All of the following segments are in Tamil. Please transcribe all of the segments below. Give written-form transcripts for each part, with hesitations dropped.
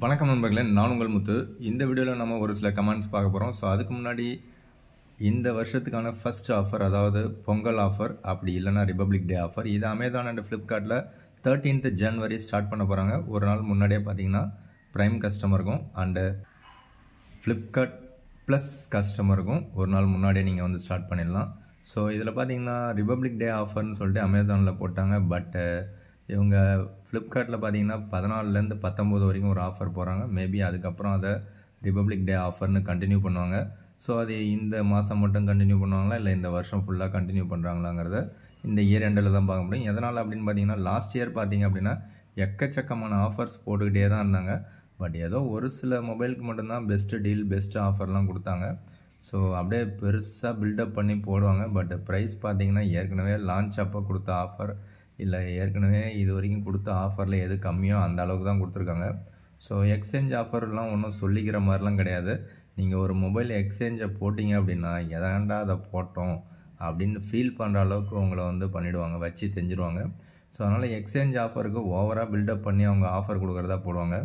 வணக்கம் நண்பர்களே, நான் உங்கள் முத்து. இந்த வீடியோவில் நம்ம ஒரு சில கமெண்ட்ஸ் பார்க்க போகிறோம். ஸோ அதுக்கு முன்னாடி இந்த வருஷத்துக்கான ஃபர்ஸ்ட் ஆஃபர், அதாவது பொங்கல் ஆஃபர், அப்படி இல்லைனா ரிபப்ளிக் டே ஆஃபர், இது அமேசான் அண்ட் ஃப்ளிப்கார்ட்டில் 13th January ஸ்டார்ட் பண்ண போகிறாங்க. ஒரு நாள் முன்னாடியே பார்த்தீங்கன்னா ப்ரைம் கஸ்டமருக்கும் அண்டு ஃப்ளிப்கார்ட் ப்ளஸ் கஸ்டமருக்கும் ஒரு நாள் முன்னாடியே நீங்கள் வந்து ஸ்டார்ட் பண்ணிடலாம். ஸோ இதில் பார்த்தீங்கன்னா ரிபப்ளிக் டே ஆஃபர்னு சொல்லிட்டு அமேசானில் போட்டாங்க. பட் இவங்க ஃப்ளிப்கார்ட்டில் பார்த்தீங்கன்னா 14லேருந்து 19 வரைக்கும் ஒரு ஆஃபர் போகிறாங்க. மேபி அதுக்கப்புறம் அதை ரிபப்ளிக் டே ஆஃபர்னு கண்டினியூ பண்ணுவாங்க. ஸோ அது இந்த மாதம் மட்டும் கண்டினியூ பண்ணுவாங்களா, இல்லை இந்த வருஷம் ஃபுல்லாக கண்டினியூ பண்ணுறாங்களாங்கிறத இந்த இயர் எண்டில் தான் பார்க்க முடியும். எதனால் அப்படின்னு பார்த்தீங்கன்னா, லாஸ்ட் இயர் பார்த்தீங்க அப்படின்னா எக்கச்சக்கமான ஆஃபர்ஸ் போட்டுக்கிட்டே தான் இருந்தாங்க. பட் ஏதோ ஒரு சில மொபைலுக்கு மட்டும்தான் பெஸ்ட்டு டீல், பெஸ்ட்டு ஆஃபர்லாம் கொடுத்தாங்க. ஸோ அப்படியே பெருசாக பில்டப் பண்ணி போடுவாங்க. பட் ப்ரைஸ் பார்த்தீங்கன்னா ஏற்கனவே லான்ச் அப்போ கொடுத்த ஆஃபர், இல்லை ஏற்கனவே இது வரைக்கும் கொடுத்த ஆஃபரில் எது கம்மியோ அந்த அளவுக்கு தான் கொடுத்துருக்காங்க. ஸோ எக்ஸ்சேஞ்ச் ஆஃபர்லாம் ஒன்றும் சொல்லிக்கிற மாதிரிலாம் கிடையாது. நீங்கள் ஒரு மொபைல் எக்ஸ்சேஞ்சை போட்டிங்க அப்படின்னா எதாண்டா அதை போட்டோம் அப்படின்னு ஃபீல் பண்ணுற அளவுக்கு உங்களை வந்து பண்ணிவிடுவாங்க, வச்சு செஞ்சுருவாங்க. ஸோ அதனால் எக்ஸ்சேஞ்ச் ஆஃபருக்கு ஓவராக பில்டப் பண்ணி அவங்க ஆஃபர் கொடுக்குறதா போடுவாங்க.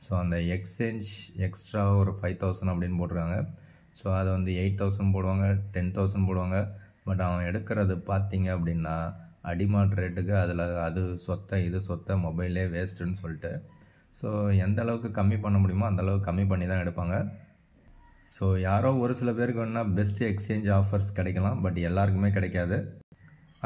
ஸோ அந்த எக்ஸ்சேஞ்ச் எக்ஸ்ட்ரா ஒரு 5000 அப்படின்னு போட்டிருக்காங்க. ஸோ அதை வந்து 8000 போடுவாங்க, 10,000 போடுவாங்க. பட் அவன் எடுக்கிறது பார்த்தீங்க அப்படின்னா அடிமாட் ரேட்டுக்கு அதில் அது சொத்தை இது சொத்தை மொபைலே வேஸ்ட்டுன்னு சொல்லிட்டு, ஸோ எந்த அளவுக்கு கம்மி பண்ண முடியுமோ அந்தளவுக்கு கம்மி பண்ணி தான் எடுப்பாங்க. ஸோ யாரோ ஒரு சில பேருக்கு வேணால் பெஸ்ட்டு எக்ஸ்சேஞ்ச் ஆஃபர்ஸ் கிடைக்கலாம், பட் எல்லாருக்குமே கிடைக்காது.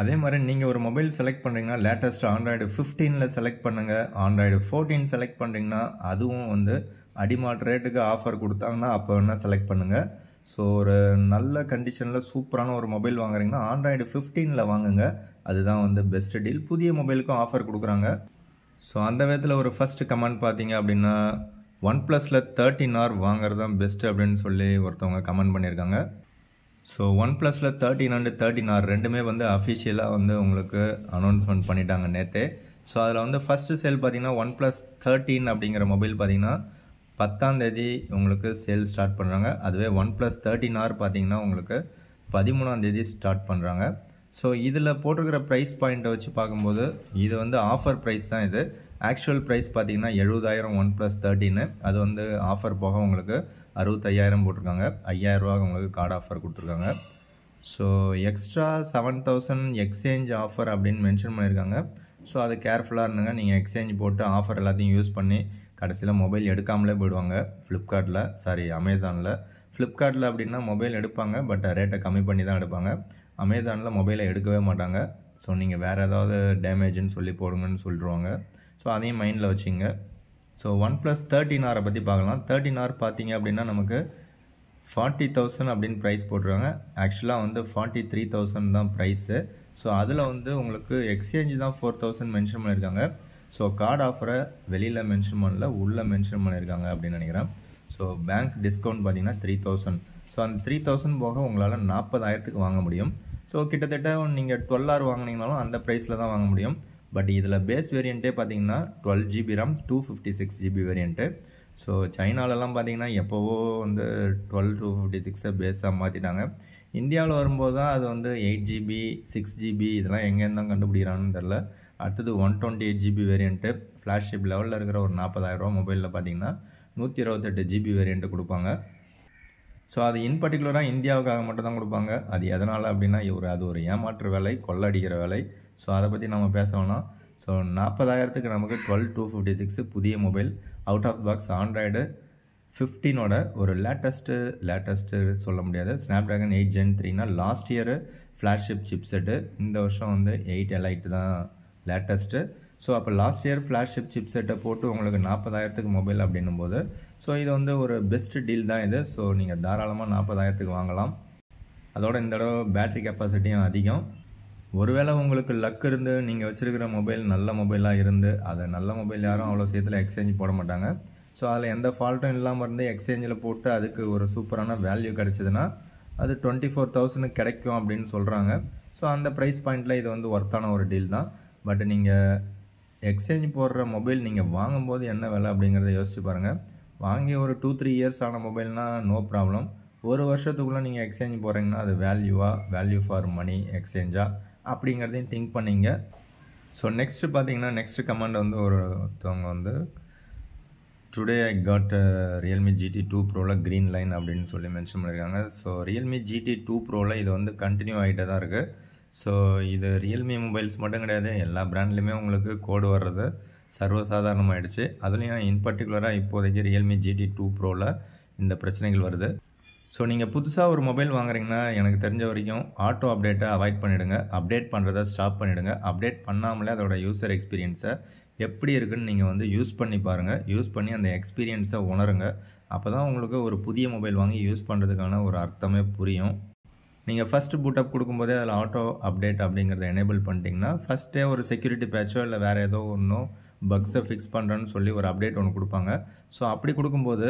அதே மாதிரி நீங்கள் ஒரு மொபைல் செலக்ட் பண்ணுறீங்கன்னா லேட்டஸ்ட் Android 15 செலக்ட் பண்ணுங்கள். Android 14 செலக்ட் பண்ணுறீங்கன்னா அதுவும் வந்து அடிமாட் ரேட்டுக்கு ஆஃபர் கொடுத்தாங்கன்னா அப்போ வேணால் செலக்ட் பண்ணுங்கள். ஸோ ஒரு நல்ல கண்டிஷனில் சூப்பரான ஒரு மொபைல் வாங்குறீங்கன்னா Android 15 வாங்குங்க. அதுதான் வந்து பெஸ்ட் டீல். புதிய மொபைலுக்கும் ஆஃபர் கொடுக்குறாங்க. ஸோ அந்த விதத்தில் ஒரு ஃபஸ்ட்டு கமெண்ட் பார்த்தீங்க அப்படின்னா, OnePlusல 13R வாங்குறது தான் பெஸ்ட்டு அப்படின்னு சொல்லி ஒருத்தவங்க கமெண்ட் பண்ணியிருக்காங்க. ஸோ OnePlusல 13 அண்ட் 13R ரெண்டுமே வந்து அஃபிஷியலாக வந்து உங்களுக்கு அனௌன்ஸ்மெண்ட் பண்ணிட்டாங்க நேற்றே. ஸோ அதில் வந்து ஃபஸ்ட்டு சேல் பார்த்தீங்கன்னா OnePlus 13 அப்படிங்கிற மொபைல் பார்த்தீங்கன்னா 10ஆம் தேதி உங்களுக்கு சேல் ஸ்டார்ட் பண்ணுறாங்க. அதுவே OnePlus 13R பார்த்தீங்கன்னா உங்களுக்கு 13ஆம் தேதி ஸ்டார்ட் பண்ணுறாங்க. ஸோ இதில் போட்டிருக்கிற ப்ரைஸ் பாயிண்ட்டை வச்சு பார்க்கும்போது இது வந்து ஆஃபர் ப்ரைஸ் தான். இது ஆக்சுவல் ப்ரைஸ் பார்த்தீங்கன்னா 70,000 OnePlus 13. அது வந்து ஆஃபர் போக உங்களுக்கு 65,000 போட்டிருக்காங்க. 5,000 ரூபா உங்களுக்கு கார்டு ஆஃபர் கொடுத்துருக்காங்க. ஸோ எக்ஸ்ட்ரா 7,000 எக்ஸ்சேஞ்ச் ஆஃபர் அப்படின்னு மென்ஷன் பண்ணியிருக்காங்க. ஸோ அது கேர்ஃபுல்லாக இருந்துங்க. நீங்கள் எக்ஸ்சேஞ்ச் போட்டு ஆஃபர் எல்லாத்தையும் யூஸ் பண்ணி கடைசியில் மொபைல் எடுக்காமலே போயிடுவாங்க. அமேசானில் ஃப்ளிப்கார்ட்டில் அப்படின்னா மொபைல் எடுப்பாங்க, பட் ரேட்டை கம்மி பண்ணி தான் எடுப்பாங்க. அமேசானில் மொபைலை எடுக்கவே மாட்டாங்க. ஸோ நீங்கள் வேறு ஏதாவது டேமேஜ்னு சொல்லி போடுங்கன்னு சொல்லிடுவாங்க. ஸோ அதையும் மைண்டில் வச்சுங்க. ஸோ OnePlus 13R பற்றி பார்க்கலாம். 13R பார்த்தீங்க அப்படின்னா நமக்கு 40,000 அப்படின்னு ப்ரைஸ் போட்டுருவாங்க. ஆக்சுவலாக வந்து 43,000 தான் ப்ரைஸு. ஸோ அதில் வந்து உங்களுக்கு எக்ஸ்சேஞ்ச் தான் 4,000 மென்ஷன் பண்ணியிருக்காங்க. ஸோ கார்டு ஆஃபரை வெளியில் மென்ஷன் பண்ணல, உள்ளே மென்ஷன் பண்ணியிருக்காங்க அப்படின்னு நினைக்கிறேன். ஸோ பேங்க் டிஸ்கவுண்ட் பார்த்தீங்கன்னா 3,000. ஸோ அந்த 3,000 போக உங்களால் 40,000க்கு வாங்க முடியும். ஸோ கிட்டத்தட்ட நீங்கள் 12R வாங்கினீங்கனாலும் அந்த ப்ரைஸில் தான் வாங்க முடியும். பட் இதில் பேஸ் வேரியண்ட்டே பார்த்தீங்கன்னா 12GB RAM 256GB variant. So சைனாலெலாம் பார்த்தீங்கன்னா எப்போவோ வந்து 12 256 பேஸாக மாற்றிட்டாங்க. இந்தியாவில் வரும்போது தான் அது வந்து 8GB 6GB இதெல்லாம் எங்கேருந்து தான் கண்டுபிடிக்கிறான்னு தெரில. அடுத்தது 128GB வேரியண்ட்டு ஃப்ளாக்ஷிப் லெவலில் இருக்கிற ஒரு 40,000 ரூபா மொபைலில் பார்த்தீங்கன்னா 128GB வேரியண்ட்டு கொடுப்பாங்க. ஸோ அது இன் பர்டிகுலராக இந்தியாவுக்காக மட்டும் தான் கொடுப்பாங்க. அது எதனால் அப்படின்னா அது ஒரு ஏமாற்று வேலை, கொள்ளடிக்கிற வேலை. ஸோ அதை பற்றி நம்ம பேச வேணாம். ஸோ 40,000க்கு நமக்கு 12 256 புதிய mobile out of box Android 15 ஒரு லேட்டஸ்ட்டு சொல்ல முடியாது. Snapdragon 8 Gen 3னா லாஸ்ட் இயர் ஃப்ளாக்ஷிப் சிப்செட்டு, இந்த வருஷம் வந்து 8 Elite தான் லேட்டஸ்ட்டு. ஸோ அப்போ லாஸ்ட் இயர் ஃப்ளாக்ஷிப் சிப்செட்டை போட்டு உங்களுக்கு 40,000க்கு மொபைல் அப்படின்னும் போது ஸோ இது வந்து ஒரு பெஸ்ட் டீல் தான் இது. ஸோ நீங்கள் தாராளமாக 40,000க்கு வாங்கலாம். அதோட இந்த தடவை பேட்ரி கெப்பாசிட்டியும் அதிகம். ஒருவேளை உங்களுக்கு லக் இருந்து நீங்கள் வச்சுருக்கிற மொபைல் நல்ல மொபைலாக இருந்து, அதை நல்ல மொபைல் யாரும் அவ்வளோ சேர்த்துல எக்ஸ்சேஞ்ச் போட மாட்டாங்க. ஸோ அதில் எந்த ஃபால்ட்டும் இல்லாமல் இருந்து எக்ஸ்சேஞ்சில் போட்டு அதுக்கு ஒரு சூப்பரான வேல்யூ கிடச்சிதுன்னா அது 24,000 கிடைக்கும் அப்படின்னு சொல்கிறாங்க. ஸோ அந்த ப்ரைஸ் பாயிண்டில் இது வந்து ஒர்த்தான ஒரு டீல் தான். பட் நீங்கள் எக்ஸ்சேஞ்ச் போடுற மொபைல் நீங்கள் வாங்கும்போது என்ன விலை அப்படிங்கிறத யோசிச்சு பாருங்கள். வாங்கி ஒரு 2-3 இயர்ஸ் ஆன மொபைல்னால் நோ ப்ராப்ளம். ஒரு வருஷத்துக்குள்ளே நீங்கள் எக்ஸ்சேஞ்ச் போடுறீங்கன்னா அது வேல்யூ ஃபார் மணி எக்ஸ்சேஞ்சா அப்படிங்கிறதையும் திங்க் பண்ணிங்க. ஸோ நெக்ஸ்ட்டு பார்த்தீங்கன்னா நெக்ஸ்ட் கமெண்ட் வந்து ஒருத்தவங்க வந்து today I got Realme GT2 ப்ரோவில் க்ரீன் லைன் அப்படின்னு சொல்லி மென்ஷன் பண்ணியிருக்காங்க. ஸோ ரியல்மி GT2 ப்ரோவில் இது வந்து கண்டினியூ ஆகிட்டே தான் இருக்குது. ஸோ இது ரியல்மி மொபைல்ஸ் மட்டும் கிடையாது, எல்லா பிராண்ட்லேயுமே உங்களுக்கு கோடு வர்றது சர்வசாதாரணமாகிடுச்சு. அதுலேயும் இன் பர்டிகுலராக இப்போதைக்கு ரியல்மி GT2 ப்ரோவில் இந்த பிரச்சனைகள் வருது. ஸோ நீங்கள் புதுசாக ஒரு மொபைல் வாங்குறீங்கன்னா எனக்கு தெரிஞ்ச வரைக்கும் ஆட்டோ அப்டேட்டை அவாய்ட் பண்ணிவிடுங்க, அப்டேட் பண்ணுறதை ஸ்டாப் பண்ணிவிடுங்க. அப்டேட் பண்ணாமலே அதோட யூசர் எக்ஸ்பீரியன்ஸை எப்படி இருக்குன்னு நீங்கள் வந்து யூஸ் பண்ணி பாருங்கள். யூஸ் பண்ணி அந்த எக்ஸ்பீரியன்ஸை உணருங்க. அப்போ தான் உங்களுக்கு ஒரு புதிய மொபைல் வாங்கி யூஸ் பண்ணுறதுக்கான ஒரு அர்த்தமே புரியும். நீங்கள் ஃபஸ்ட்டு பூட்டப் கொடுக்கும்போதே அதில் ஆட்டோ அப்டேட் அப்படிங்கிறத எனேபிள் பண்ணிட்டீங்கன்னா ஃபஸ்ட்டே ஒரு செக்யூரிட்டி பேட்சோ இல்லை வேறு ஏதோ ஒன்றும் பக்ஸை ஃபிக்ஸ் பண்ணுறேன்னு சொல்லி ஒரு அப்டேட் ஒன்று கொடுப்பாங்க. ஸோ அப்படி கொடுக்கும்போது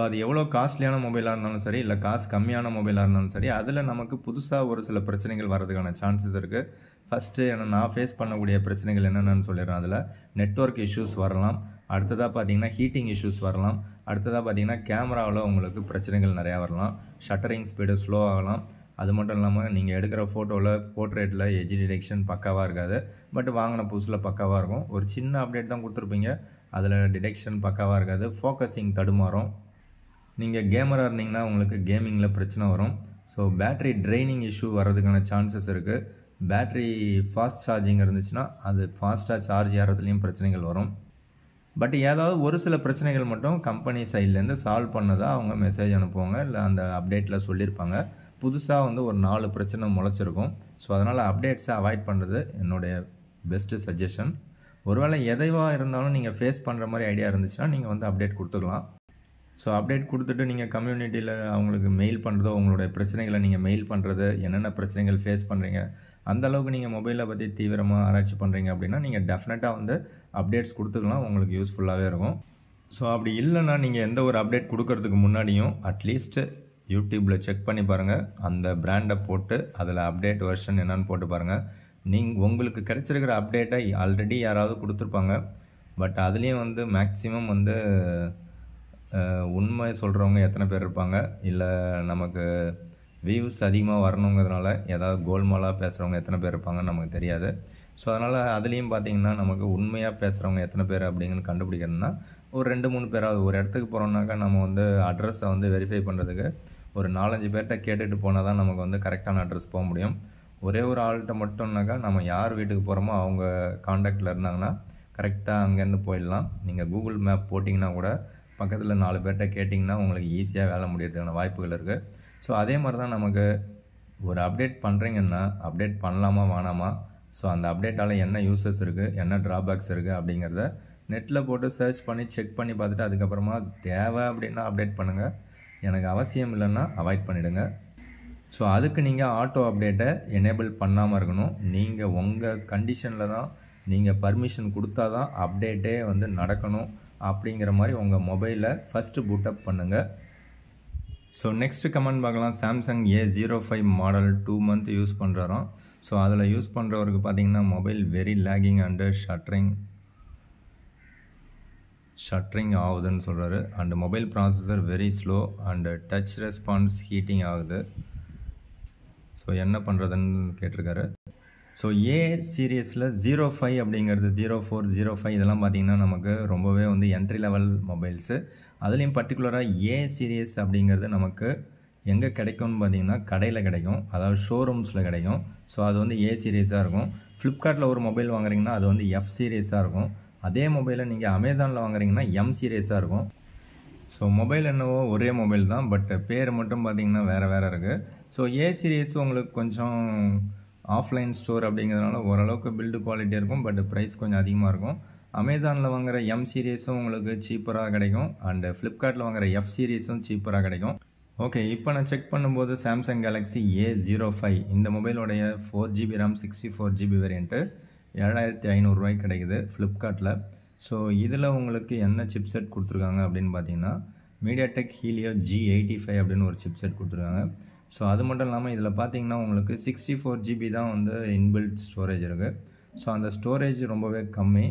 அது எவ்வளோ காஸ்ட்லியான மொபைலாக இருந்தாலும் சரி, இல்லை காசு கம்மியான மொபைலாக இருந்தாலும் சரி, அதில் நமக்கு புதுசாக ஒரு சில பிரச்சனைகள் வர்றதுக்கான சான்சஸ் இருக்குது. ஃபஸ்ட்டு நான் ஃபேஸ் பண்ணக்கூடிய பிரச்சனைகள் என்னென்னு சொல்லிடுறேன். அதில் நெட்வொர்க் இஷ்யூஸ் வரலாம், அடுத்ததாக பார்த்தீங்கன்னா ஹீட்டிங் இஷ்யூஸ் வரலாம், அடுத்ததாக பார்த்தீங்கன்னா கேமராவில் உங்களுக்கு பிரச்சனைகள் நிறையா வரலாம், ஷட்டரிங் ஸ்பீடு ஸ்லோ ஆகலாம். அது மட்டும் இல்லாமல் நீங்கள் எடுக்கிற ஃபோட்டோவில் போர்ட்ரேட்டில் எட்ஜ் டிடெக்ஷன் பக்காவாக இருக்காது, பட் வாங்கின புதுசில் பக்காவாக இருக்கும். ஒரு சின்ன அப்டேட் தான் கொடுத்துருப்பீங்க, அதில் டிடெக்ஷன் பக்காவாக இருக்காது, ஃபோக்கஸிங் தடுமாறும். நீங்கள் கேமராக இருந்தீங்கன்னா உங்களுக்கு கேமிங்கில் பிரச்சனை வரும். ஸோ பேட்ரி ட்ரைனிங் இஷ்யூ வர்றதுக்கான சான்சஸ் இருக்குது. பேட்ரி ஃபாஸ்ட் சார்ஜிங் இருந்துச்சுன்னா அது ஃபாஸ்ட்டாக சார்ஜ் ஏறதுலேயும் பிரச்சனைகள் வரும். பட் ஏதாவது ஒரு சில பிரச்சனைகள் மட்டும் கம்பெனி சைட்லேருந்து சால்வ் பண்ணதாக அவங்க மெசேஜ் அனுப்புவாங்க, இல்லை அந்த அப்டேட்டில் சொல்லியிருப்பாங்க. புதுசாக வந்து ஒரு 4 பிரச்சனை முளைச்சிருக்கும். ஸோ அதனால் அப்டேட்ஸை அவாய்ட் பண்ணுறது என்னுடைய பெஸ்ட்டு சஜஷன். ஒருவேளை எதைவாக இருந்தாலும் நீங்கள் ஃபேஸ் பண்ணுற மாதிரி ஐடியா இருந்துச்சுன்னா நீங்கள் வந்து அப்டேட் கொடுத்துக்கலாம். ஸோ அப்டேட் கொடுத்துட்டு நீங்கள் கம்யூனிட்டியில் அவங்களுக்கு மெயில் பண்ணுறதோ, உங்களுடைய பிரச்சனைகளை நீங்கள் மெயில் பண்ணுறது, என்னென்ன பிரச்சனைகள் ஃபேஸ் பண்ணுறீங்க, அந்தளவுக்கு நீங்கள் மொபைலை பற்றி தீவிரமாக ஆராய்ச்சி பண்ணுறீங்க அப்படின்னா நீங்கள் டெஃபினட்டாக வந்து அப்டேட்ஸ் கொடுத்துக்கலாம், உங்களுக்கு யூஸ்ஃபுல்லாகவே இருக்கும். ஸோ அப்படி இல்லைன்னா நீங்கள் எந்த ஒரு அப்டேட் கொடுக்கறதுக்கு முன்னாடியும் அட்லீஸ்ட்டு யூடியூப்பில் செக் பண்ணி பாருங்கள். அந்த பிராண்டை போட்டு அதில் அப்டேட் வெர்ஷன் என்னென்னு போட்டு பாருங்கள். உங்களுக்கு கிடைச்சிருக்கிற அப்டேட்டை ஆல்ரெடி யாராவது கொடுத்துருப்பாங்க, பட் அதுலேயும் வந்து மேக்ஸிமம் வந்து உண்மை சொல்கிறவங்க எத்தனை பேர் இருப்பாங்க, இல்லை நமக்கு வியூஸ் அதிகமாக வரணுங்கிறதுனால ஏதாவது கோல்மாலாக பேசுகிறவங்க எத்தனை பேர் இருப்பாங்கன்னு நமக்கு தெரியாது. ஸோ அதனால் அதுலேயும் பார்த்திங்கன்னா நமக்கு உண்மையாக பேசுகிறவங்க எத்தனை பேர் அப்படிங்கன்னு கண்டுபிடிக்கிறதுனா ஒரு 2-3 பேராவது. ஒரு இடத்துக்கு போகிறோம்னாக்கா நம்ம வந்து அட்ரஸை வந்து வெரிஃபை பண்ணுறதுக்கு ஒரு 4-5 பேர்கிட்ட கேட்டுட்டு போனால் தான் நமக்கு வந்து கரெக்டான அட்ரஸ் போக முடியும். ஒரே ஒரு ஆள்கிட்ட மட்டும்னாக்கா நம்ம யார் வீட்டுக்கு போகிறோமோ அவங்க காண்டாக்டில் இருந்தாங்கன்னா கரெக்டாக அங்கேருந்து போயிடலாம். நீங்கள் கூகுள் மேப் போட்டிங்கன்னா கூட பக்கத்தில் 4 பேர்கிட்ட கேட்டிங்கன்னா உங்களுக்கு ஈஸியாக வேலை முடியறதுக்கான வாய்ப்புகள் இருக்குது. ஸோ அதே மாதிரி தான் நமக்கு ஒரு அப்டேட் பண்ணுறீங்கன்னா அப்டேட் பண்ணலாமா வேணாமா, ஸோ அந்த அப்டேட்டால் என்ன யூசஸ் இருக்குது, என்ன ட்ராபேக்ஸ் இருக்குது அப்படிங்கிறத நெட்டில் போட்டு சர்ச் பண்ணி செக் பண்ணி பார்த்துட்டு அதுக்கப்புறமா தேவை அப்படின்னா அப்டேட் பண்ணுங்கள், எனக்கு அவசியம் இல்லைன்னா அவாய்ட் பண்ணிவிடுங்க. ஸோ அதுக்கு நீங்கள் ஆட்டோ அப்டேட்டை எனேபிள் பண்ணாமல் இருக்கணும். நீங்கள் உங்கள் கண்டிஷனில் தான் நீங்கள் பர்மிஷன் கொடுத்தா தான் அப்டேட்டே வந்து நடக்கணும் அப்படிங்கிற மாதிரி உங்கள் மொபைலை ஃபஸ்ட்டு பூட்டப் பண்ணுங்கள். ஸோ நெக்ஸ்ட்டு கமெண்ட் பார்க்கலாம். Samsung A05 model 2 month use பண்ணுறாராம். ஸோ அதில் யூஸ் பண்ணுறவருக்கு பார்த்தீங்கன்னா mobile very lagging and shuttering ஆகுதுன்னு சொல்கிறாரு. And mobile processor very slow and touch response heating ஆகுது. ஸோ என்ன பண்ணுறதுன்னு கேட்டிருக்காரு. ஸோ ஏ சீரியஸில் 05 அப்படிங்கிறது 04, 05 இதெல்லாம் பார்த்திங்கன்னா நமக்கு ரொம்பவே வந்து என்ட்ரி லெவல் மொபைல்ஸு. அதுலேயும் பர்டிகுலராக ஏ சீரியஸ் அப்படிங்கிறது நமக்கு எங்கே கிடைக்கும்னு பார்த்திங்கன்னா கடையில் கிடைக்கும், அதாவது ஷோரூம்ஸில் கிடைக்கும். ஸோ அது வந்து ஏ சீரியஸாக இருக்கும். ஃப்ளிப்கார்ட்டில் ஒரு மொபைல் வாங்குறீங்கன்னா அது வந்து எஃப் சீரியஸாக இருக்கும். அதே மொபைலை நீங்கள் அமேசானில் வாங்குறீங்கன்னா எம் சீரியஸாக இருக்கும். ஸோ மொபைல் என்னவோ ஒரே மொபைல் தான், பட் பேர் மட்டும் பார்த்திங்கன்னா வேறு இருக்குது. ஸோ ஏ சீரியஸ் உங்களுக்கு கொஞ்சம் ஆஃப்லைன் ஸ்டோர் அப்படிங்கிறதுனால ஓரளவுக்கு பில்டு குவாலிட்டி இருக்கும், பட் ப்ரைஸ் கொஞ்சம் அதிகமாக இருக்கும். அமேசானில் வாங்குகிற எம் சீரியஸும் உங்களுக்கு சீப்பராக கிடைக்கும், அண்டு ஃப்ளிப்கார்ட்டில் வாங்குகிற எஃப் சீரியஸும் சீப்பராக கிடைக்கும். ஓகே, இப்போ நான் செக் பண்ணும்போது சாம்சங் கேலக்ஸி A05 இந்த மொபைலோடைய 4GB RAM 64GB வேரியண்ட்டு 7500 ரூபாய்க்கு கிடைக்குது ஃப்ளிப்கார்ட்டில். ஸோ இதில் உங்களுக்கு என்ன சிப்செட் கொடுத்துருக்காங்க அப்படின்னு பார்த்தீங்கன்னா மீடியாடெக் ஹீலியோ G85 அப்படின்னு ஒரு சிப்செட் கொடுத்துருக்காங்க. ஸோ அது மட்டும் இல்லாமல் இதில் பார்த்தீங்கன்னா உங்களுக்கு 64GB தான் வந்து இன்பில்ட் ஸ்டோரேஜ் இருக்குது. ஸோ அந்த ஸ்டோரேஜ் ரொம்பவே கம்மி.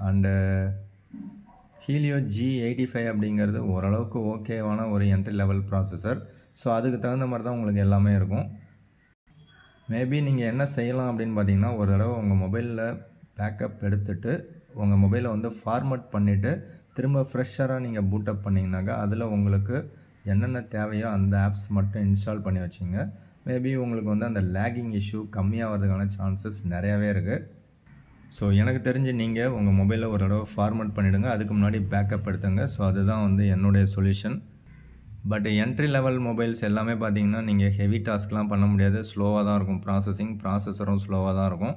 அண்டு ஹீலியோ G85 அப்படிங்கிறது ஓரளவுக்கு ஓகேவான ஒரு என்ட்ரி லெவல் ப்ராசஸர். ஸோ அதுக்கு தகுந்த மாதிரி தான் உங்களுக்கு எல்லாமே இருக்கும். மேபி நீங்கள் என்ன செய்யலாம் அப்படின்னு பார்த்தீங்கன்னா ஒரு தடவை உங்கள் மொபைலில் பேக்கப் எடுத்துகிட்டு உங்கள் மொபைலை வந்து ஃபார்மட் பண்ணிவிட்டு திரும்ப ஃப்ரெஷ்ஷராக நீங்கள் பூட்டப் பண்ணிங்கனாக்கா அதில் உங்களுக்கு என்னென்ன தேவையோ அந்த ஆப்ஸ் மட்டும் இன்ஸ்டால் பண்ணி வச்சிங்க. மேபி உங்களுக்கு வந்து அந்த லேகிங் இஷ்யூ கம்மியாகிறதுக்கான சான்சஸ் நிறையாவே இருக்குது. ஸோ எனக்கு தெரிஞ்சு நீங்கள் உங்கள் மொபைலில் ஒரு தடவை ஃபார்மேட் பண்ணிவிடுங்க, அதுக்கு முன்னாடி பேக்கப் எடுத்துங்க. ஸோ அதுதான் வந்து என்னுடைய solution. But entry level mobiles எல்லாமே பார்த்தீங்கன்னா நீங்கள் ஹெவி டாஸ்க்லாம் பண்ண முடியாது, ஸ்லோவாக தான் இருக்கும். ப்ராசஸரும் ஸ்லோவாக தான் இருக்கும்.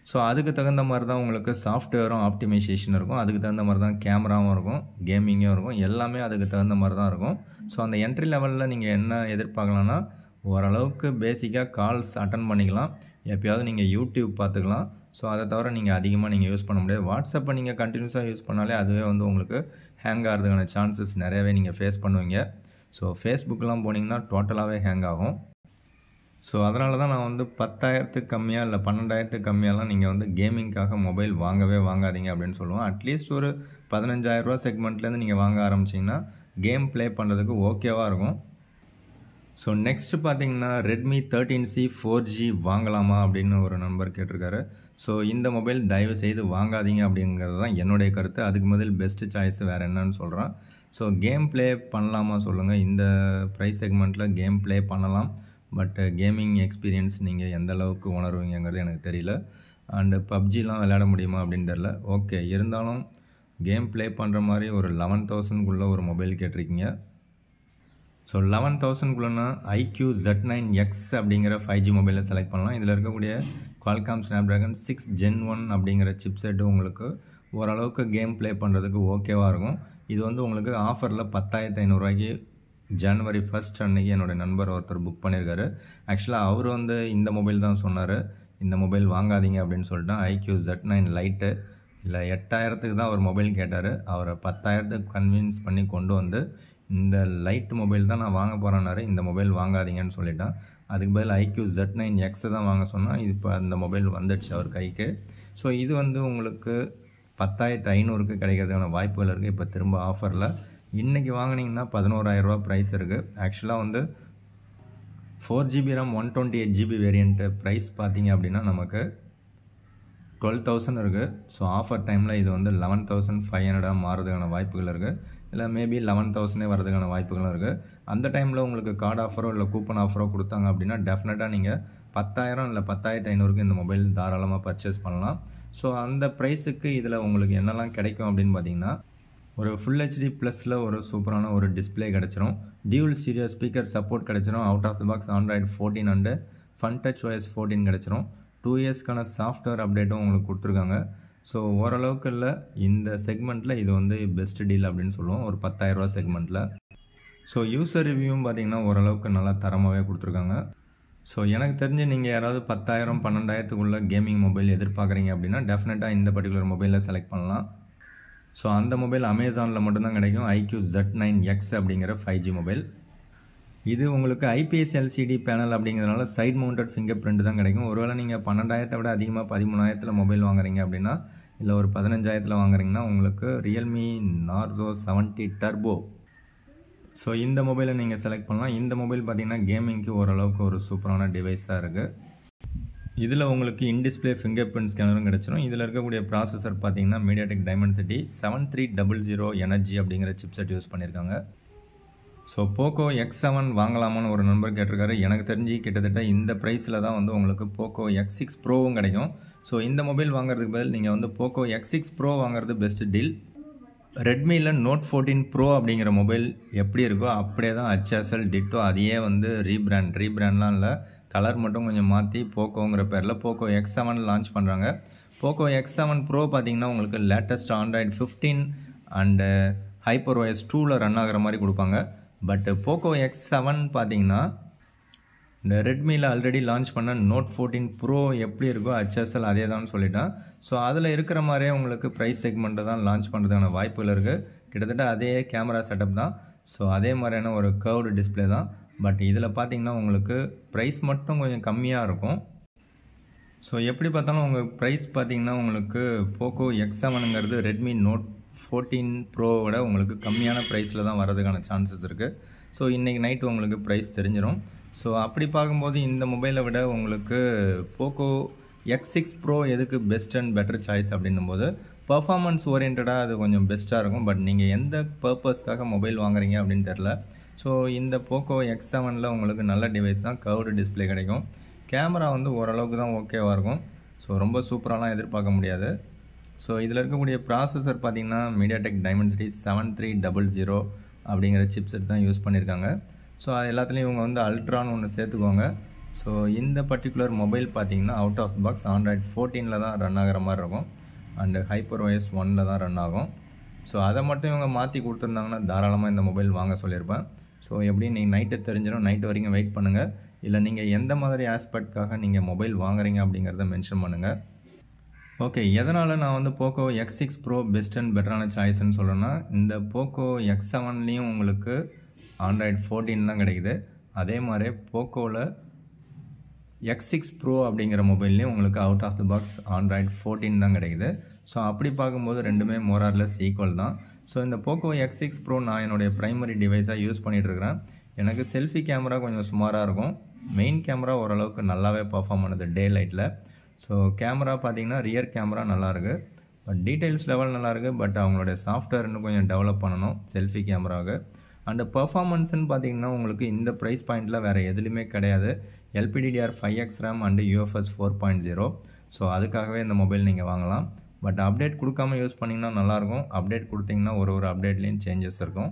ஸோ அதுக்கு தகுந்த மாதிரி தான் உங்களுக்கு சாஃப்ட்வேரும் ஆப்டிமைசேஷன் இருக்கும், அதுக்கு தகுந்த மாதிரி தான் கேமராவும் இருக்கும், கேமிங்கும் இருக்கும், எல்லாமே அதுக்கு தகுந்த மாதிரி தான் இருக்கும். ஸோ அந்த என்ட்ரி லெவலில் நீங்கள் என்ன எதிர்பார்க்கலாம்னா ஓரளவுக்கு பேசிக்காக கால்ஸ் அட்டன் பண்ணிக்கலாம், எப்போயாவது நீங்கள் யூடியூப் பார்த்துக்கலாம். ஸோ அதை தவிர நீங்கள் அதிகமாக நீங்கள் யூஸ் பண்ண முடியாது. வாட்ஸ்அப்பை நீங்கள் கண்டினியூஸாக யூஸ் பண்ணாலே அதுவே வந்து உங்களுக்கு ஹேங் ஆகிறதுக்கான சான்சஸ் நிறையவே நீங்கள் ஃபேஸ் பண்ணுவீங்க. ஸோ ஃபேஸ்புக்கெலாம் போனீங்கன்னா டோட்டலாகவே ஹேங் ஆகும். ஸோ அதனால தான் நான் வந்து 10,000க்கு கம்மியாக இல்லை 12,000க்கு கம்மியாலாம் நீங்கள் வந்து கேமிங்காக மொபைல் வாங்கவே வாங்காதீங்க அப்படின்னு சொல்லுவோம். அட்லீஸ்ட் ஒரு 15,000 செக்மெண்ட்லேருந்து நீங்கள் வாங்க ஆரம்பிச்சிங்கன்னா கேம் ப்ளே பண்ணுறதுக்கு ஓகேவாக இருக்கும். ஸோ நெக்ஸ்ட்டு பார்த்தீங்கன்னா ரெட்மி 13C 4G வாங்கலாமா அப்படின்னு ஒரு நண்பர் கேட்டிருக்காரு. ஸோ இந்த மொபைல் தயவு செய்து வாங்காதீங்க அப்படிங்கிறது தான் என்னுடைய கருத்து. அதுக்கு முதல் பெஸ்ட்டு சாய்ஸ் வேறு என்னன்னு சொல்கிறேன். ஸோ கேம் ப்ளே பண்ணலாமா சொல்லுங்கள். இந்த ப்ரைஸ் செக்மெண்ட்டில் கேம் ப்ளே பண்ணலாம், பட் கேமிங் எக்ஸ்பீரியன்ஸ் நீங்கள் எந்த அளவுக்கு உணர்வீங்கிறது எனக்கு தெரியல. அண்டு பப்ஜிலாம் விளையாட முடியுமா அப்படின்னு தெரில. ஓகே, இருந்தாலும் கேம் ப்ளே பண்ணுற மாதிரி ஒரு 11,000க்குள்ளே ஒரு மொபைல் கேட்டிருக்கீங்க. ஸோ 11,000க்குள்ளனா IQ Z9X அப்படிங்கிற 5G மொபைலை செலக்ட் பண்ணலாம். இதில் இருக்கக்கூடிய Qualcomm Snapdragon 6 Gen 1 அப்படிங்கிற சிப்செட்டு உங்களுக்கு ஓரளவுக்கு கேம் ப்ளே பண்ணுறதுக்கு ஓகேவாக இருக்கும். இது வந்து உங்களுக்கு ஆஃபரில் 10,500 ஜனவரி 1 அன்றைக்கி என்னுடைய நண்பர் ஒருத்தர் புக் பண்ணியிருக்காரு. ஆக்சுவலாக அவர் வந்து இந்த மொபைல் தான் சொன்னார், இந்த மொபைல் வாங்காதீங்க அப்படின்னு சொல்லிட்டான். IQ Z9 லைட்டு இல்லை 8,000க்கு தான் அவர் மொபைல் கேட்டார். அவரை 10,000க்கு கன்வின்ஸ் பண்ணி கொண்டு வந்து இந்த லைட் மொபைல் தான் நான் வாங்க போகிறேன்னாரு. இந்த மொபைல் வாங்காதீங்கன்னு சொல்லிட்டான். அதுக்கு பதில் IQ Z9X தான் வாங்க சொன்னால் இது இப்போ அந்த மொபைல் வந்துடுச்சு அவர் கைக்கு. ஸோ இது வந்து உங்களுக்கு 10,500க்கு கிடைக்கிறதுக்கான வாய்ப்புகள் இருக்குது. இப்போ திரும்ப ஆஃபரில் இன்றைக்கி வாங்கினீங்கன்னா 11,000 ப்ரைஸ் இருக்குது. ஆக்சுவலாக வந்து 4GB RAM 128GB variant price பார்த்தீங்க அப்படின்னா நமக்கு 12,000 இருக்குது. ஸோ ஆஃபர் டைமில் இது வந்து 11,500 மாறுறதுக்கான வாய்ப்புகள் இருக்குது. இல்லை மேபி 11,000 வரதுக்கான வாய்ப்புகளும் இருக்குது. அந்த டைமில் உங்களுக்கு கார்டு ஆஃபரோ இல்லை கூப்பன் ஆஃபரோ கொடுத்தாங்க அப்படின்னா டெஃபினட்டாக நீங்கள் 10,000 இல்லை 10,500க்கு இந்த மொபைல் தாராளமாக பர்ச்சேஸ் பண்ணலாம். ஸோ அந்த ப்ரைஸுக்கு இதில் உங்களுக்கு என்னெல்லாம் கிடைக்கும் அப்படின்னு பார்த்தீங்கன்னா ஒரு ஃபுல் HD ப்ளஸில் ஒரு சூப்பரான ஒரு டிஸ்பிளே கிடச்சிரும், டியூல் ஸ்டீரியோ ஸ்பீக்கர் சப்போர்ட் கிடச்சிரும், out of the box Android 14 and FunTouch OS 14 கிடச்சிரும், 2 இயர்ஸ்க்கான சாஃப்ட்வேர் அப்டேட்டும் உங்களுக்கு கொடுத்துருக்காங்க. ஸோ ஓரளவுக்கு இல்லை இந்த செக்மெண்ட்டில் இது வந்து பெஸ்ட் டீல் அப்படின்னு சொல்லுவோம் ஒரு 10,000 செக்மெண்ட்டில். ஸோ யூசர் ரிவ்யூவும் பார்த்திங்கன்னா ஓரளவுக்கு நல்லா தரமாகவே கொடுத்துருக்காங்க. ஸோ எனக்கு தெரிஞ்சு நீங்கள் யாராவது 10,000 12,000க்குள்ளே கேமிங் மொபைல் எதிர்பார்க்குறீங்க அப்படின்னா டெஃபினட்டாக இந்த பர்டிகுலர் மொபைலில் செலக்ட் பண்ணலாம். ஸோ அந்த மொபைல் அமேசானில் மட்டும்தான் கிடைக்கும், IQ Z9X அப்படிங்கிற 5G மொபைல். இது உங்களுக்கு IPS LCD பேனல் அப்படிங்கிறதுனால சைட் மவுண்டட் ஃபிங்கர் பிரிண்ட் தான் கிடைக்கும். ஒருவேளை நீங்கள் 12,000 விட அதிகமாக 13,000 மொபைல் வாங்குறீங்க அப்படின்னா இல்லை ஒரு 15,000 வாங்குறீங்கன்னா உங்களுக்கு Realme Narzo 70 Turbo. ஸோ இந்த மொபைலை நீங்கள் செலக்ட் பண்ணலாம். இந்த மொபைல் பார்த்தீங்கன்னா கேமிங்க்கு ஓரளவுக்கு ஒரு சூப்பரான டிவைஸாக இருக்குது. இதில் உங்களுக்கு இன்டிஸ்பிளே ஃபிங்கர் பிரிண்ட் ஸ்கேனரும் கிடச்சிரும். இதில் இருக்கக்கூடிய ப்ராசஸர் பார்த்தீங்கன்னா MediaTek Dimensity 7300 எனர்ஜி அப்படிங்கிற சிப்செட் யூஸ் பண்ணியிருக்காங்க. ஸோ போக்கோ X7 வாங்கலாமான்னு ஒரு நண்பர் கேட்டிருக்காரு. எனக்கு தெரிஞ்சு கிட்டத்தட்ட இந்த ப்ரைஸில் தான் வந்து உங்களுக்கு போக்கோ X6 ப்ரோவும் கிடைக்கும். ஸோ இந்த மொபைல் வாங்குறதுக்கு பதில் நீங்கள் வந்து போக்கோ X6 ப்ரோ வாங்குறது பெஸ்ட் டீல். ரெட்மியில் Note 14 ப்ரோ அப்படிங்கிற மொபைல் எப்படி இருக்கோ அப்படியே தான் HSL டிட்டோ, அதையே வந்து ரீபிராண்ட்லாம் இல்லை, கலர் மட்டும் கொஞ்சம் மாற்றி போக்கோங்கிற பேரில் போக்கோ X7 லான்ச் பண்ணுறாங்க. போக்கோ X7 ப்ரோ பார்த்தீங்கன்னா உங்களுக்கு லேட்டஸ்ட் Android 15 அண்டு HyperOS 2ல் ரன் ஆகிற மாதிரி கொடுப்பாங்க. பட் போக்கோ X7 பார்த்தீங்கன்னா இந்த ரெட்மியில் ஆல்ரெடி லான்ச் பண்ண Note 14 ப்ரோ எப்படி இருக்கோ HSL அதே தான் சொல்லிட்டேன். ஸோ அதில் இருக்கிற மாதிரியே உங்களுக்கு ப்ரைஸ் செக்மெண்ட்டை தான் லான்ச் பண்ணுறதுக்கான வாய்ப்புகள் இருக்குது. கிட்டத்தட்ட அதே கேமரா செட்டப் தான், ஸோ அதே மாதிரியான ஒரு கர்வ்டு டிஸ்பிளே தான். பட் இதில் பார்த்தீங்கன்னா உங்களுக்கு ப்ரைஸ் மட்டும் கொஞ்சம் கம்மியாக இருக்கும். ஸோ எப்படி பார்த்தாலும் உங்கள் ப்ரைஸ் பார்த்தீங்கன்னா உங்களுக்கு போக்கோ X7ங்கிறது ரெட்மி Note 14 ப்ரோவோட உங்களுக்கு கம்மியான ப்ரைஸில் தான் வரதுக்கான சான்சஸ் இருக்குது. ஸோ இன்றைக்கி நைட்டு உங்களுக்கு ப்ரைஸ் தெரிஞ்சிடும். ஸோ அப்படி பார்க்கும்போது இந்த மொபைலை விட உங்களுக்கு போக்கோ X6 ப்ரோ எதுக்கு பெஸ்ட் அண்ட் பெட்டர் சாய்ஸ் அப்படின்னும் போது பர்ஃபார்மன்ஸ் ஓரியன்டாக அது கொஞ்சம் பெஸ்ட்டாக இருக்கும். பட் நீங்கள் எந்த பர்பஸ்க்காக மொபைல் வாங்குறீங்க அப்படின்னு தெரில. ஸோ இந்த போக்கோ X7ல் உங்களுக்கு நல்ல டிவைஸ் தான், கர்வ்டு டிஸ்பிளே கிடைக்கும். கேமரா வந்து ஓரளவுக்கு தான் ஓகேவாக இருக்கும். ஸோ ரொம்ப சூப்பராலாம் எதிர்பார்க்க முடியாது. ஸோ இதில் இருக்கக்கூடிய ப்ராசஸர் பார்த்திங்கன்னா MediaTek Dimensity 7300 அப்படிங்கிற சிப்செட் தான் யூஸ் பண்ணியிருக்காங்க. ஸோ அது எல்லாத்துலேயும் இவங்க வந்து அல்ட்ரான்னு ஒன்று சேர்த்துக்குவாங்க. ஸோ இந்த பர்டிகுலர் மொபைல் பார்த்திங்கன்னா அவுட் ஆஃப் பாக்ஸ் Android 14ல் தான் ரன் ஆகிற மாதிரி இருக்கும். அண்டு HyperOS 1ல் தான் ரன் ஆகும். ஸோ அதை மட்டும் இவங்க மாற்றி கொடுத்துருந்தாங்கன்னா தாராளமாக இந்த மொபைல் வாங்க சொல்லியிருப்பேன். ஸோ எப்படியும் நீங்கள் நைட்டு தெரிஞ்சிடும், நைட்டு வரைக்கும் வெயிட் பண்ணுங்கள். இல்லை நீங்கள் எந்த மாதிரி ஆஸ்பெக்ட்காக நீங்கள் மொபைல் வாங்குறீங்க அப்படிங்கிறத மென்ஷன் பண்ணுங்கள். ஓகே, எதனால் நான் வந்து Poco X6 Pro best and பெட்டரான சாய்ஸ்ன்னு சொல்கிறேன்னா, இந்த போக்கோ X7லேயும் உங்களுக்கு Android 14 தான் கிடைக்குது. அதே மாதிரி போக்கோவில் X6 Pro அப்படிங்கிற மொபைல்லையும் உங்களுக்கு out of the box Android 14 தான் கிடைக்குது. ஸோ அப்படி பார்க்கும்போது ரெண்டுமே மோரார்லெஸ் ஈக்குவல் தான். ஸோ இந்த போக்கோ X6 Pro நான் என்னுடைய ப்ரைமரி டிவைஸாக யூஸ் பண்ணிகிட்ருக்கிறேன். எனக்கு செல்ஃபி கேமரா கொஞ்சம் சுமாராக இருக்கும். மெயின் கேமரா ஓரளவுக்கு நல்லாவே பர்ஃபார்ம் பண்ணுது டே லைட்டில். ஸோ கேமரா பார்த்திங்கன்னா ரியர் கேமரா நல்லாயிருக்கு, பட் டீட்டெயில்ஸ் லெவல் நல்லாயிருக்கு. பட் அவங்களுடைய சாஃப்ட்வேர் இன்னும் கொஞ்சம் டெவலப் பண்ணணும் செல்ஃபி கேமராவுக்கு. அண்டு பர்ஃபார்மன்ஸ்ன்னு பார்த்திங்கன்னா உங்களுக்கு இந்த ப்ரைஸ் பாயிண்டில் வேறு எதுலேயுமே கிடையாது. LPDDR5X RAM and UFS 4.0. So அதுக்காகவே இந்த மொபைல் நீங்கள் வாங்கலாம். பட் அப்டேட் கொடுக்காம யூஸ் பண்ணிங்கன்னா நல்லாயிருக்கும். அப்டேட் கொடுத்திங்கன்னா ஒரு அப்டேட்லேயும் சேஞ்சஸ் இருக்கும்.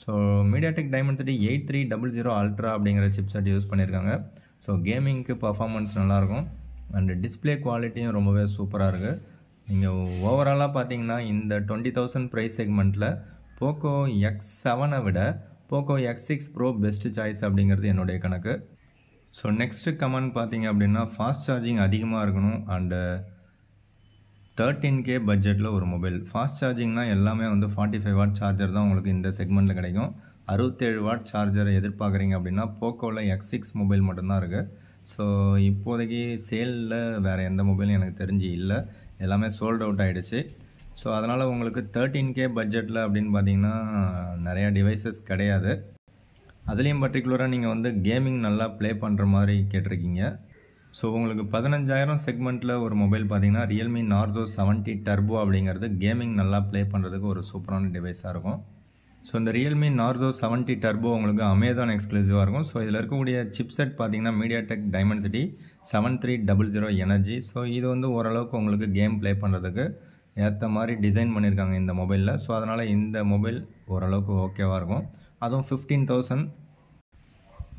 ஸோ MediaTek Dimensity 8300 Ultra அப்படிங்கிற சிப்செட் யூஸ் பண்ணியிருக்காங்க. ஸோ கேமிங்க்கு பர்ஃபார்மன்ஸ் நல்லாயிருக்கும். அண்டு டிஸ்பிளே குவாலிட்டியும் ரொம்பவே சூப்பராக இருக்குது. நீங்கள் ஓவராலாக பார்த்தீங்கன்னா இந்த 20,000 ப்ரைஸ் செக்மெண்ட்டில் போக்கோ X7 விட Poco X6 Pro best choice அப்படிங்கிறது என்னுடைய கணக்கு. ஸோ நெக்ஸ்ட்டு கமெண்ட் பார்த்தீங்க அப்படின்னா, ஃபாஸ்ட் சார்ஜிங் அதிகமாக இருக்கணும் அண்டு 13K பட்ஜெட்டில் ஒரு மொபைல். ஃபாஸ்ட் சார்ஜிங்னால் எல்லாமே வந்து 45 வாட் சார்ஜர் தான் உங்களுக்கு இந்த செக்மெண்ட்டில் கிடைக்கும். 67 வாட் சார்ஜரை எதிர்பார்க்குறீங்க அப்படின்னா போக்கோவில் X6 மொபைல் மட்டும்தான் இருக்குது. ஸோ இப்போதைக்கு சேலில் வேறு எந்த மொபைலும் எனக்கு தெரிஞ்சு இல்லை, எல்லாமே சோல்ட் அவுட் ஆகிடுச்சு. ஸோ அதனால் உங்களுக்கு 13K பட்ஜெட்டில் அப்படின்னு பார்த்தீங்கன்னா நிறையா டிவைசஸ் கிடையாது. அதுலேயும் பர்டிகுலராக நீங்கள் வந்து கேமிங் நல்லா ப்ளே பண்ணுற மாதிரி கேட்டிருக்கீங்க. ஸோ உங்களுக்கு 15,000 செக்மெண்ட்டில் ஒரு மொபைல் பார்த்தீங்கன்னா Realme Narzo 70 Turbo அப்படிங்கிறது கேமிங் நல்லா ப்ளே பண்ணுறதுக்கு ஒரு சூப்பரான டிவைஸாக இருக்கும். ஸோ இந்த Realme Narzo 70 Turbo உங்களுக்கு அமேசான் எக்ஸ்க்ளூசிவாக இருக்கும். ஸோ இதில் இருக்கக்கூடிய சிப்செட் பார்த்தீங்கன்னா MediaTek Dimensity 7300 Energy. ஸோ இது வந்து ஓரளவுக்கு உங்களுக்கு கேம் ப்ளே பண்ணுறதுக்கு ஏற்ற மாதிரி டிசைன் பண்ணியிருக்காங்க இந்த மொபைலில். ஸோ அதனால் இந்த மொபைல் ஓரளவுக்கு ஓகேவாக இருக்கும். அதுவும் 15,000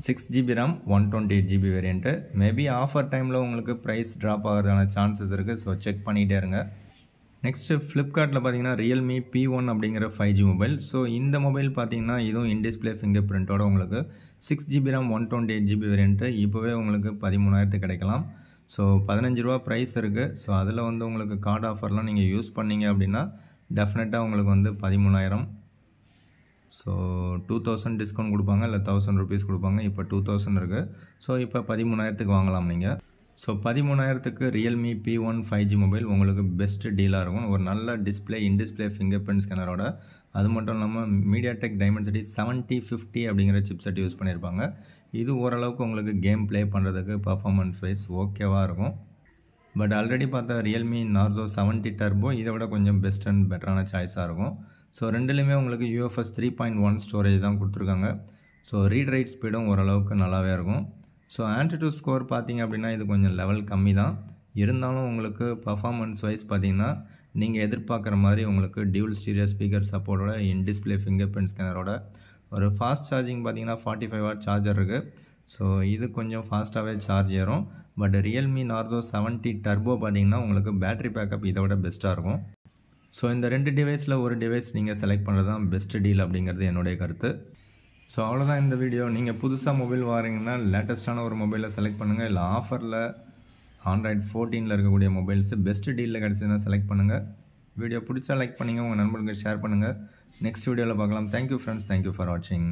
6GB RAM 128GB variant. Maybe offer டைமில் உங்களுக்கு ப்ரைஸ் ட்ராப் ஆகிறதுக்கான சான்சஸ் இருக்குது. ஸோ செக் பண்ணிகிட்டே இருங்க. நெக்ஸ்ட்டு ஃப்ளிப்கார்ட்டில் பார்த்தீங்கன்னா Realme P1 அப்படிங்கிற 5G மொபைல். ஸோ இந்த மொபைல் பார்த்தீங்கன்னா இதுவும் இன்டிஸ்பிளே ஃபிங்கர் பிரிண்ட்டோட உங்களுக்கு 6GB RAM 128GB வேரியண்ட்டு இப்போவே உங்களுக்கு 13,000 கிடைக்கலாம். ஸோ 15 ரூபா ப்ரைஸ் இருக்குது. ஸோ அதில் வந்து உங்களுக்கு கார்டு ஆஃபர்லாம் நீங்கள் யூஸ் பண்ணீங்க அப்படின்னா டெஃபினட்டாக உங்களுக்கு வந்து 13,000. ஸோ 2,000 டிஸ்கவுண்ட் கொடுப்பாங்க, இல்லை 1,000 ருபீஸ் கொடுப்பாங்க. இப்போ 2,000 இருக்குது. ஸோ இப்போ 13,000க்கு வாங்கலாம் நீங்கள். ஸோ 13,000க்கு Realme P1 5G மொபைல் உங்களுக்கு பெஸ்ட் டீலாக இருக்கும். ஒரு நல்ல டிஸ்பிளே, இன்டிஸ்பிளே ஃபிங்கர் பிரிண்ட் ஸ்கேனரோட. அது மட்டும் இல்லாமல் MediaTek Dimensity 7050 அப்படிங்கிற சிப்செட் யூஸ் பண்ணியிருப்பாங்க. இது ஓரளவுக்கு உங்களுக்கு கேம் ப்ளே பண்ணுறதுக்கு பர்ஃபார்மன்ஸ் வைஸ் ஓகேவாக இருக்கும். பட் ஆல்ரெடி பார்த்த Realme Narzo 70 Turbo இதை விட கொஞ்சம் பெஸ்ட் அண்ட் பெட்டரான சாய்ஸாக இருக்கும். ஸோ ரெண்டுலேயுமே உங்களுக்கு UFS 3.1 ஸ்டோரேஜ் தான் கொடுத்துருக்காங்க. ஸோ ரீட் ரைட் ஸ்பீடும் ஓரளவுக்கு நல்லாவே இருக்கும். ஸோ ஆண்ட்ராய்டு ஸ்கோர் பார்த்தீங்க அப்படின்னா இது கொஞ்சம் லெவல் கம்மி தான். இருந்தாலும் உங்களுக்கு பர்ஃபார்மன்ஸ் வைஸ் பார்த்தீங்கன்னா நீங்கள் எதிர்பார்க்குற மாதிரி உங்களுக்கு டியூல் ஸ்டீரியோ ஸ்பீக்கர் சப்போர்ட்டோட, இன் டிஸ்பிளே ஃபிங்கர் பிரிண்ட் ஸ்கேனரோட, ஒரு ஃபாஸ்ட் சார்ஜிங் பார்த்தீங்கன்னா 45 வாட் சார்ஜர் இருக்குது. ஸோ இது கொஞ்சம் ஃபாஸ்ட்டாகவே சார்ஜ் ஏறும். பட் Realme Narzo 70 Turbo பார்த்தீங்கன்னா உங்களுக்கு பேட்டரி பேக்கப் இதை விட பெஸ்ட்டாக இருக்கும். ஸோ இந்த ரெண்டு டிவைஸில் ஒரு டிவைஸ் நீங்கள் செலக்ட் பண்ணுறது தான் பெஸ்ட் டீல் அப்படிங்கிறது என்னுடைய கருத்து. ஸோ அவ்வளோதான் இந்த வீடியோ. நீங்கள் புதுசாக மொபைல் வாங்குறீங்கன்னா லேட்டஸ்ட்டான ஒரு மொபைலை செலக்ட் பண்ணுங்கள். இல்லை ஆஃபரில் Android 14ல் இருக்கக்கூடிய மொபைல்ஸு பெஸ்ட் டீலில் கிடச்சதுன்னா செலக்ட் பண்ணுங்கள். வீடியோ பிடிச்சா லைக் பண்ணுங்கள், உங்கள் நண்பர்களுக்கு ஷேர் பண்ணுங்கள். நெக்ஸ்ட் வீடியோவில் பார்க்கலாம். தேங்க்யூ ஃப்ரெண்ட்ஸ், தேங்க்யூ ஃபார் வாட்சிங்.